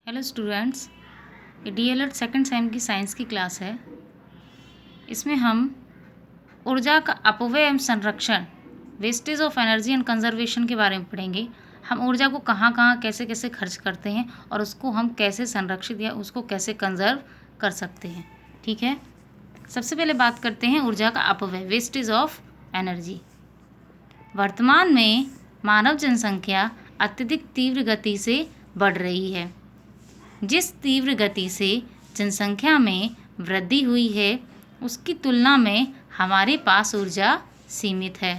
Hello students, ये DElEd second same की science की क्लास है। इसमें हम ऊर्जा का अपव्यय एवं संरक्षण, wastage of energy and conservation के बारे में पढ़ेंगे। हम ऊर्जा को कहाँ कहाँ कैसे कैसे खर्च करते हैं और उसको हम कैसे संरक्षित या उसको कैसे कंजर्व कर सकते हैं। ठीक है, सबसे पहले बात करते हैं ऊर्जा का अपव्यय, वेस्टेज ऑफ एनर्जी। वर्तमान में मानव जनसंख्या अत्यधिक तीव्र गति से बढ़ रही है। जिस तीव्र गति से जनसंख्या में वृद्धि हुई है उसकी तुलना में हमारे पास ऊर्जा सीमित है।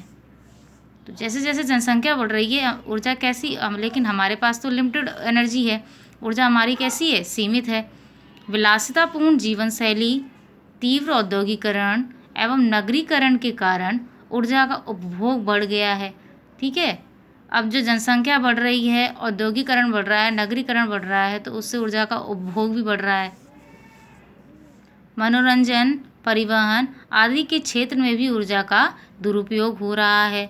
तो जैसे जैसे जनसंख्या बढ़ रही है ऊर्जा कैसी, लेकिन हमारे पास तो लिमिटेड एनर्जी है, ऊर्जा हमारी कैसी है, सीमित है। विलासितापूर्ण जीवन शैली, तीव्र औद्योगिकरण एवं नगरीकरण के कारण ऊर्जा का उपभोग बढ़ गया है। ठीक है, अब जो जनसंख्या बढ़ रही है, औद्योगिकरण बढ़ रहा है, नगरीकरण बढ़ रहा है, तो उससे ऊर्जा का उपभोग भी बढ़ रहा है। मनोरंजन, परिवहन आदि के क्षेत्र में भी ऊर्जा का दुरुपयोग हो रहा है।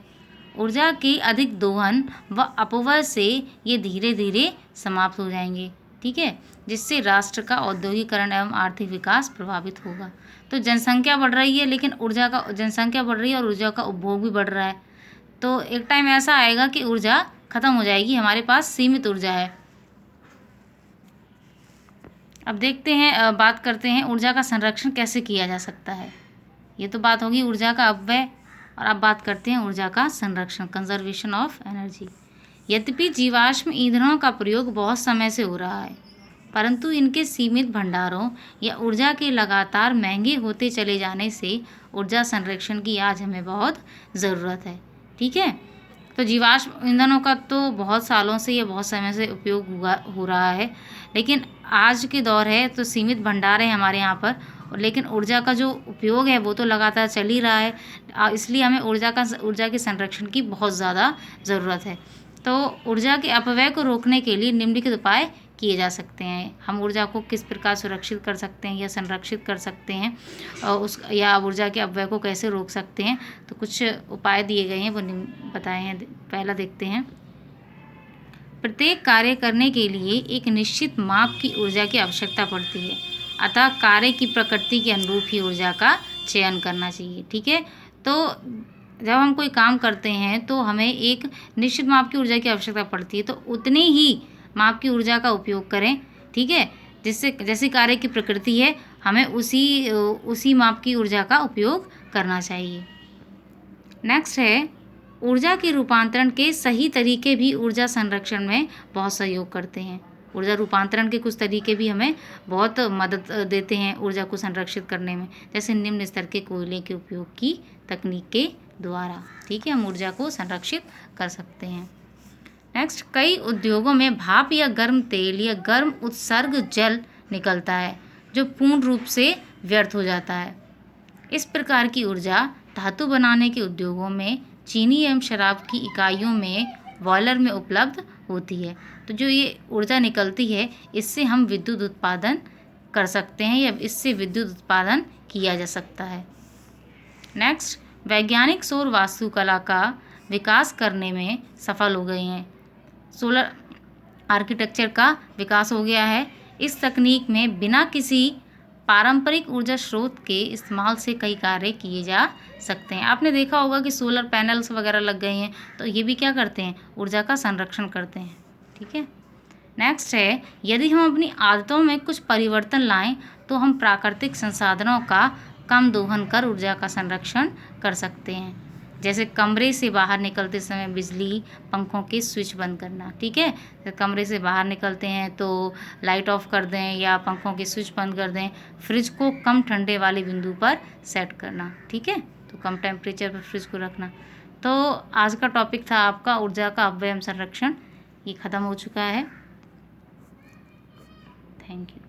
ऊर्जा के अधिक दोहन व अपव्यय से ये धीरे धीरे समाप्त हो जाएंगे। ठीक है, जिससे राष्ट्र का औद्योगिकरण एवं आर्थिक विकास प्रभावित होगा। तो जनसंख्या बढ़ रही है लेकिन जनसंख्या बढ़ रही है और ऊर्जा का उपभोग भी बढ़ रहा है। तो एक टाइम ऐसा आएगा कि ऊर्जा खत्म हो जाएगी, हमारे पास सीमित ऊर्जा है। अब देखते हैं, बात करते हैं ऊर्जा का संरक्षण कैसे किया जा सकता है। ये तो बात होगी ऊर्जा का अपव्यय, और अब बात करते हैं ऊर्जा का संरक्षण, कंजर्वेशन ऑफ एनर्जी। यद्यपि जीवाश्म ईंधनों का प्रयोग बहुत समय से हो रहा है, परंतु इनके सीमित भंडारों या ऊर्जा के लगातार महंगे होते चले जाने से ऊर्जा संरक्षण की आज हमें बहुत ज़रूरत है। ठीक है, तो जीवाश्म ईंधनों का तो बहुत सालों से या बहुत समय से उपयोग हो रहा है, लेकिन आज के दौर है तो सीमित भंडार है हमारे यहाँ पर, लेकिन ऊर्जा का जो उपयोग है वो तो लगातार चल ही रहा है। इसलिए हमें ऊर्जा के संरक्षण की बहुत ज़्यादा ज़रूरत है। तो ऊर्जा के अपव्यय को रोकने के लिए निम्नलिखित उपाय किए जा सकते हैं। हम ऊर्जा को किस प्रकार सुरक्षित कर सकते हैं या संरक्षित कर सकते हैं और या ऊर्जा के अपव्यय को कैसे रोक सकते हैं, तो कुछ उपाय दिए गए हैं, वो बताए हैं। पहला देखते हैं, प्रत्येक कार्य करने के लिए एक निश्चित माप की ऊर्जा की आवश्यकता पड़ती है, अतः कार्य की प्रकृति के अनुरूप ही ऊर्जा का चयन करना चाहिए। ठीक है, तो जब हम कोई काम करते हैं तो हमें एक निश्चित माप की ऊर्जा की आवश्यकता पड़ती है, तो उतनी ही माप की ऊर्जा का उपयोग करें। ठीक है, जिससे जैसी कार्य की प्रकृति है हमें उसी माप की ऊर्जा का उपयोग करना चाहिए। नेक्स्ट है, ऊर्जा के रूपांतरण के सही तरीके भी ऊर्जा संरक्षण में बहुत सहयोग करते हैं। ऊर्जा रूपांतरण के कुछ तरीके भी हमें बहुत मदद देते हैं ऊर्जा को संरक्षित करने में, जैसे निम्न स्तर के कोयले के उपयोग की तकनीक के द्वारा। ठीक है, हम ऊर्जा को संरक्षित कर सकते हैं। नेक्स्ट, कई उद्योगों में भाप या गर्म तेल या गर्म उत्सर्ग जल निकलता है जो पूर्ण रूप से व्यर्थ हो जाता है। इस प्रकार की ऊर्जा धातु बनाने के उद्योगों में, चीनी एवं शराब की इकाइयों में, बॉयलर में उपलब्ध होती है। तो जो ये ऊर्जा निकलती है इससे हम विद्युत उत्पादन कर सकते हैं या इससे विद्युत उत्पादन किया जा सकता है। नेक्स्ट, वैज्ञानिक सौर वास्तुकला का विकास करने में सफल हो गए हैं। सोलर आर्किटेक्चर का विकास हो गया है। इस तकनीक में बिना किसी पारंपरिक ऊर्जा स्रोत के इस्तेमाल से कई कार्य किए जा सकते हैं। आपने देखा होगा कि सोलर पैनल्स वगैरह लग गए हैं, तो ये भी क्या करते हैं, ऊर्जा का संरक्षण करते हैं। ठीक है, नेक्स्ट है, यदि हम अपनी आदतों में कुछ परिवर्तन लाएं तो हम प्राकृतिक संसाधनों का कम दोहन कर ऊर्जा का संरक्षण कर सकते हैं, जैसे कमरे से बाहर निकलते समय बिजली पंखों के स्विच बंद करना। ठीक है, तो कमरे से बाहर निकलते हैं तो लाइट ऑफ कर दें या पंखों के स्विच बंद कर दें। फ्रिज को कम ठंडे वाले बिंदु पर सेट करना। ठीक है, तो कम टेम्परेचर पर फ्रिज को रखना। तो आज का टॉपिक था आपका ऊर्जा का अपव्यय एवं संरक्षण, ये ख़त्म हो चुका है। Thank you.